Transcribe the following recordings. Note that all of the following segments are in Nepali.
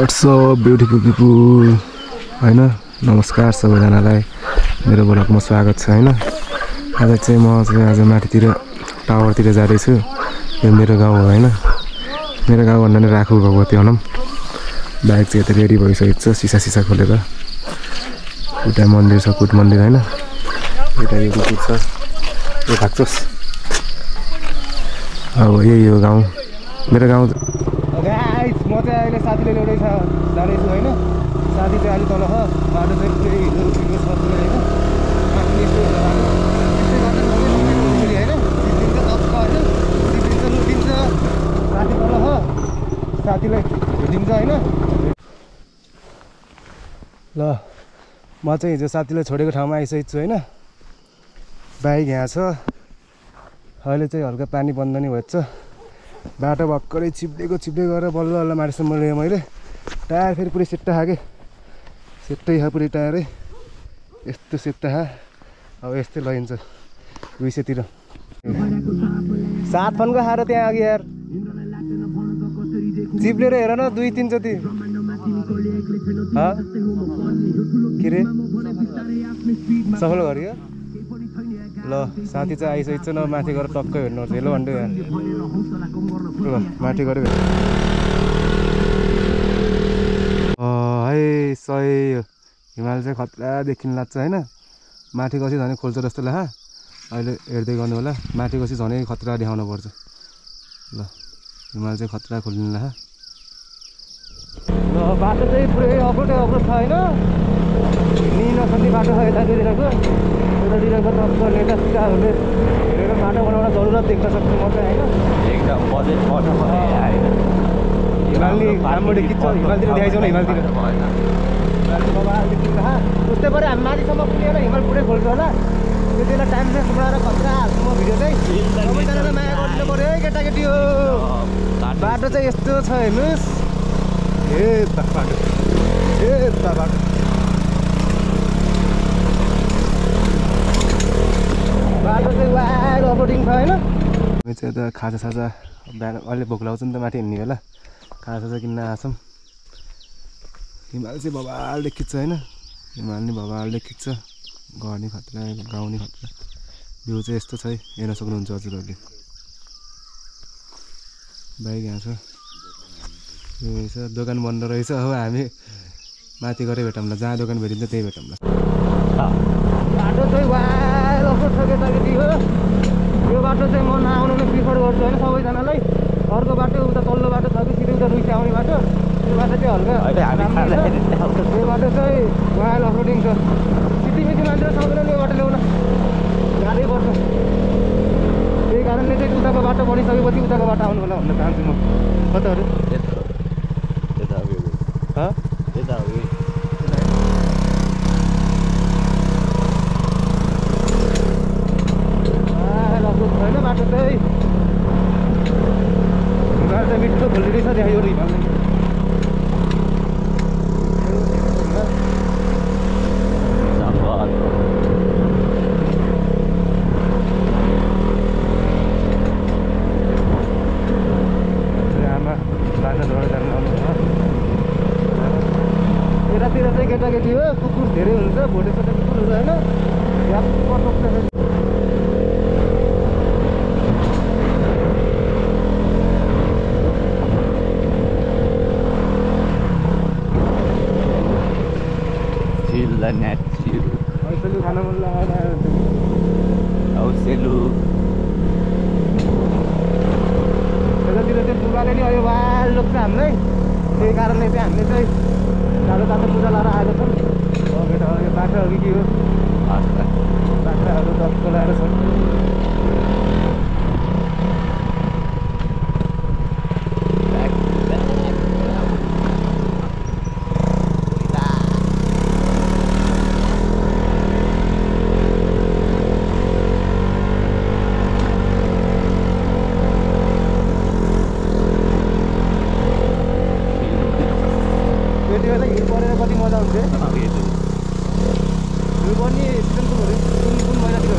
व्हाट्स अप ब्युटिफुल पिपुल हैन नमस्कार सबैजनालाई मेरो ब्लगमा स्वागत छ हैन आज चाहिँ म आज माथितिर टावरतिर जाँदै छु यो मेरो गाउँ हो हैन मेरो गाउँ भन्दा नि राखु भगवती हनम बाइक चाहिँ यता रेडी भइसकेको छ सिसा खोलेर उता मन्दिर छ कुट मन्दिर हैन यता यो कुट छ यो खाक्चोस अब यही हो गाउँ मेरो गाउँ गाइस म चाहिँ अहिले साथीले ल्याउँदै छ जाँदै छु हैन साथी चाहिँ अलि तल छ बाटो चाहिँ पुरै हिँड्नु छिटो छ पुरै हैन माथि यस्तो हुन्छ बाटो यस्तै गर्दा पनि हैन दिन्छ साथी तल छ साथीलाई भेटिन्छ हैन ल म चाहिँ हिजो साथीलाई छोडेको ठाउँमा आइसकेको छु हैन बाइक यहाँ छ अहिले चाहिँ हल्का पानी बन्द नि भएछ बाटो भर्खरै छिप्दै गएर बल्ल माथिसम्म ल्याएँ मैले टायर फेरि पुरै सेट्टा खाएँ सेट्टै खा पुरै टायरै यस्तो सेट्टा खा अब यस्तै लगिन्छ 200 तिर 7 फनको खाएर त्यहाँ अघि यार चिप्लेर हेर न 2-3 जति के रे सफल गरियो ल साथी चाहिँ आइसकेको छ न माथि गएर टक्कै हेर्नुपर्छ हेलो भन्दै यार ल माथि गएर है सही हिमाल चाहिँ खतरा देखिन लाग्छ हैन माथि गसी झनै खोल्छ जस्तो लाग्छ अहिले हेर्दै गर्नु होला माथि गसी झनै खतरा देखाउनु पर्छ ल हिमाल चाहिँ खतरा खोल्नु लाग्छ ल बाटो चाहिँ पुरै अप्रोड छ हैन नि नसक्ने बाटो छ यतातिरको टक्कर नेता सिटाहरूले हेरेर बाटो बनाउन जरुरत देख्न सक्छु म चाहिँ हैन एकदम बजेट पर्छ हिमालले राम्ररी खिच्छ हिमालतिर देखाइजाउँ न हिमालतिर उस्तै पऱ्यो हामी माथिसम्म पुगेर हिमाल पुरै खोल्छ होला त्यति बेला टाइम सेन्स बनाएर खतरा हाल्छु म भिडियो चाहिँ सबैजनालाई माया गरिदिनु पऱ्यो है केटाकेटी हो बाटो चाहिँ यस्तो छ हेर्नुहोस् बाटो चाहिँ वाइड अप्रोडिङ छ हैन हामी चाहिँ यता खाजासाजा बिहान अलि भोक लाग्छ नि त माथि हिँड्ने बेला खाजासाजा किन्न आछौँ हिमाल चाहिँ बबाल देखिन्छ हैन हिमाल नि बबाल देखिन्छ घर नि खतरा गाउँ नि खतरा भ्यू चाहिँ यस्तो छ है हेर्न सक्नुहुन्छ हजुरहरूले बाइक यहाँ छ यो रहेछ दोकान बन्द रहेछ हो हामी माथि गएर भेटौँला जहाँ दोकान भेटिन्छ त्यही भेटौँला बाटो चाहिँ वाइड अप्रोड छ केटाकेटी हो यो बाटो चाहिँ म नआउनु नै प्रिफर गर्छु होइन सबैजनालाई अर्को बाटो उता तल्लो बाटो छ कि सिधै उता रुइस आउने बाटो त्यो बाटो चाहिँ हल्का त्यो बाटो चाहिँ वाइड अप्रोडिङ छ सिटीमिटी मान्छे सक्दैन यो बाटो ल्याउन गाह्रै पर्छ त्यही कारणले चाहिँ उताको बाटो बढिसकेपछि उताको बाटो आउनु होला भन्न चाहन्छु म कताहरू होइन बाटो चाहिँ हिमाल चाहिँ मिठो खोलिरहेछ त्यहाँ यो हिमाल आमा बाटोबाट जानु आउनु यतातिर चाहिँ केटाकेटी हो कुकुर धेरै हुन्छ भोटे छोटे कुकुरहरू होइन सेलु खान मन लागेर सेलु यतातिर चाहिँ दुर्गाले नि अहिले वाल लोक्छ हामीलाई त्यही कारणले चाहिँ हामीले चाहिँ तातो पूजा लाएर आएको छौँ केटा यो बाख्रा हो कि के हो बाख्राहरू दसको लाएर छन् कति मजा हुन्छ यो पनि सिजनको कुन महिनातिर हो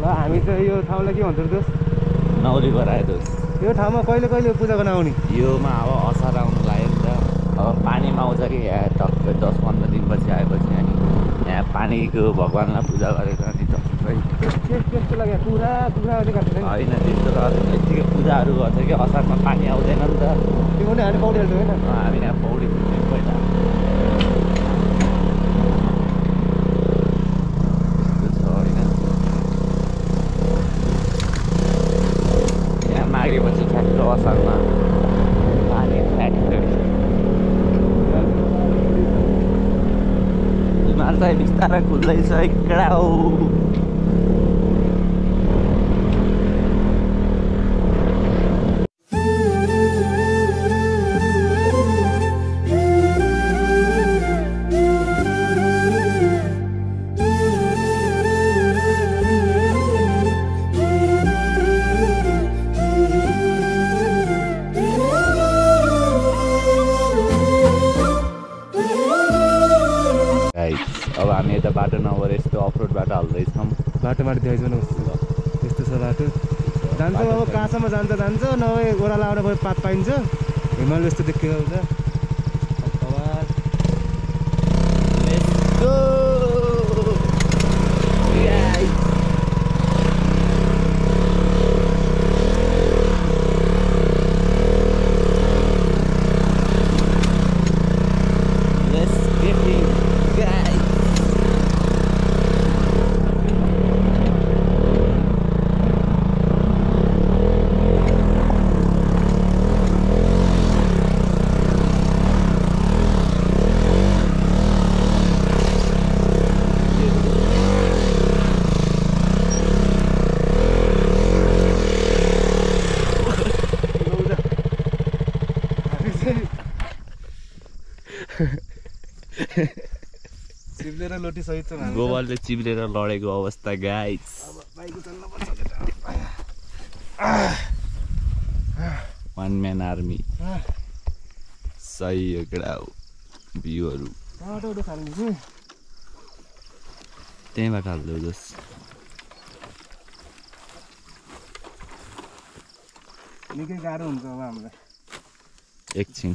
ल हामी चाहिँ यो ठाउँलाई के भन्छ दोस्त नौली गरायो दोस यो ठाउँमा कहिले कहिले पूजा गर्न आउने योमा अब असार आउनु लाग्यो नि त अब पानीमा आउँछ कि यहाँ टक्कै 10-15 दिनपछि आएपछि अनि यहाँ पानीको भगवान्लाई पूजा गरेर अनि टक्कै त्यस्तो लाग्यो पुरा काट्छ होइन त्यस्तो त यत्तिकै पूजाहरू गर्छ कि असारमा पानी आउँदैन नि त त्यो पनि हामी पौडी हाल्छौँ होइन हामी यहाँ पौडी पुग्ने पहिला यस्तो छ होइन यहाँ मागेपछि ठ्याक्क असारमा पानी फ्याक्ट्री हिमाल चाहिँ बिस्तारै खुल्दैछ इकडा हो अब हामी यता बाटो नभएर यस्तो अफरोड बाटो हाल्दैछौँ बाटोमाथि देखाइदिनु यस्तो छ बाटो जान्छ अब कहाँसम्म जान्छ नभए ओह्रालो आएर पात पाइन्छ हिमाल जस्तो देखेको हुन्छ चिप्लेर लोटी सहित छ गोबरले चिप्लेर लडेको अवस्था गाइस वान म्यान आर्मी सही हो केटा हो भ्यूहरू त्यहीँबाट हाल्दै जस निकै गाह्रो हुन्छ अब हामीलाई एकछिन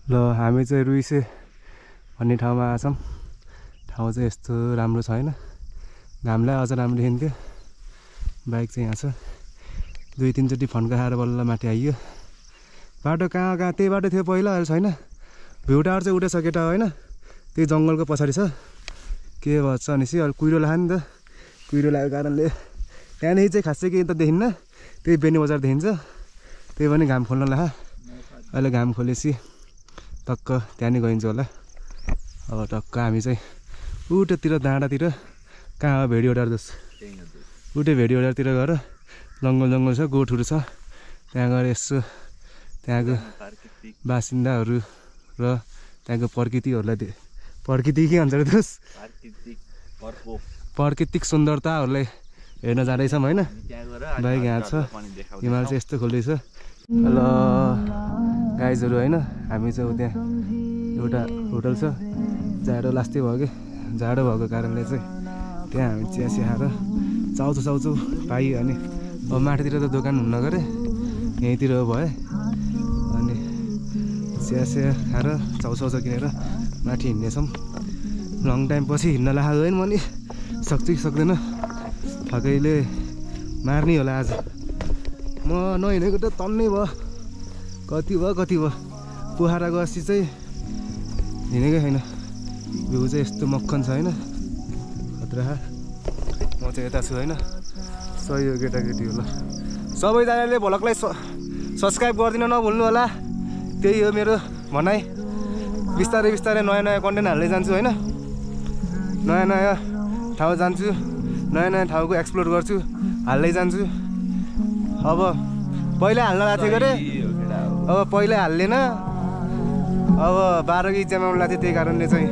ल हामी चाहिँ रुइसे भन्ने ठाउँमा आछौँ ठाउँ चाहिँ यस्तो राम्रो छ होइन घामलाई अझ राम्रो देखिन्थ्यो बाइक चाहिँ यहाँ छ 2-3 चोटि फन्का खाएर बल्ल माथि आइयो बाटो कहाँ त्यही बाटो थियो पहिला अहिले छैन भ्यू टावर चाहिँ उठेछ केटा होइन त्यही जङ्गलको पछाडि छ के भन्छ भनेपछि अहिले कुहिरो लाग्यो नि त कुहिरो लागेको कारणले त्यहाँदेखि चाहिँ खासै केही त देखिन्न त्यही बेनी बजार देखिन्छ त्यही पनि घाम खोल्न लाग्यो अहिले घाम खोलेपछि टक्क त्यहाँनिर गइन्छ होला अब टक्क हामी चाहिँ उठेतिर डाँडातिर कहाँ हो भेडियोडार जस उठे भेडियोडारतिर गएर जङ्गल छ गोठहरू छ त्यहाँ गएर यसो त्यहाँको बासिन्दाहरू र त्यहाँको प्रकृतिहरूलाई प्रकृति के भन्छ दोस प्राकृतिक सुन्दरताहरूलाई हेर्न जाँदैछौँ होइन बाइक यहाँ छ हिमाल चाहिँ यस्तो खोल्दैछ ल गाइजहरू होइन हामी चाहिँ त्यहाँ एउटा होटल छ जाडो लास्टै भयो कि जाडो भएको कारणले चाहिँ त्यहाँ हामी चिया खाएर चाउचो पाइयो अनि अब माथितिर त दोकान हुन्न गरे यहीँतिर भयो अनि चिया खाएर चाउचाउ किनेर माथि हिँड्नेछौँ लङ टाइम पछि हिँड्न लाग्यो होइन म नि सक्छु कि सक्दैन थकैले मार्ने होला आज म नहिँडेको त तन्नै भयो कति भयो पोखरा गएपछि चाहिँ हिँडेकै छैन भ्यू चाहिँ यस्तो मक्खन छ होइन खतरा चाहिँ यता छु होइन सही हो केटाकेटी हो ल सबैजनाले भ्लगलाई सब्सक्राइब गरिदिन नभुल्नु होला त्यही हो मेरो भनाइ बिस्तारै बिस्तारै नयाँ नयाँ कन्टेन्ट हाल्दै जान्छु होइन नयाँ नयाँ ठाउँ जान्छु नयाँ नयाँ ठाउँको एक्सप्लोर गर्छु हाल्दै जान्छु अब पहिला हाल्न लाग्थेको अरे अब पहिला हाल्दैन अब 12को इक्जाम आउनु लाग्थ्यो त्यही कारणले चाहिँ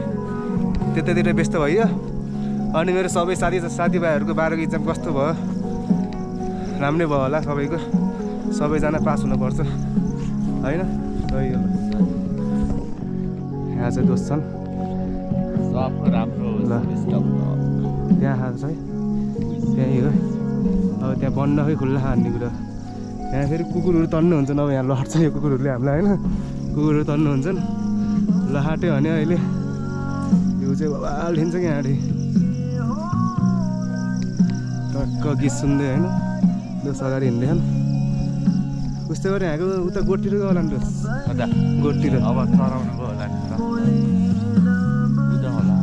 त्यतातिर व्यस्त भयो अनि मेरो सबै साथीभाइहरूको 12को इक्जाम कस्तो भयो राम्रै भयो होला सबैको सबैजना पास हुनुपर्छ होइन सही हो यहाँ चाहिँ दोस्त छन् राम्रो ल त्यहाँ छ है त्यहीँ हो अब त्यहाँ बन्द खै खुल्ला हान्ने कुरा यहाँ फेरि कुकुरहरू तन्नुहुन्छ नभए यहाँ लड्छ यो कुकुरहरूले हामीलाई होइन कुकुरहरू तन्नुहुन्छन् लहाट्यो भने अहिले यो चाहिँ बबाल लिन्छ कि यहाँबाट टक्क गीत सुन्दै होइन दोस्त अगाडि हिँड्दैछन् उस्तै गरी यहाँको उता गोठतिर गयो होला नि दोस्त गोठतिर अब चराउनु गयो होला नि त होला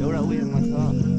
एउटा उयोमा छ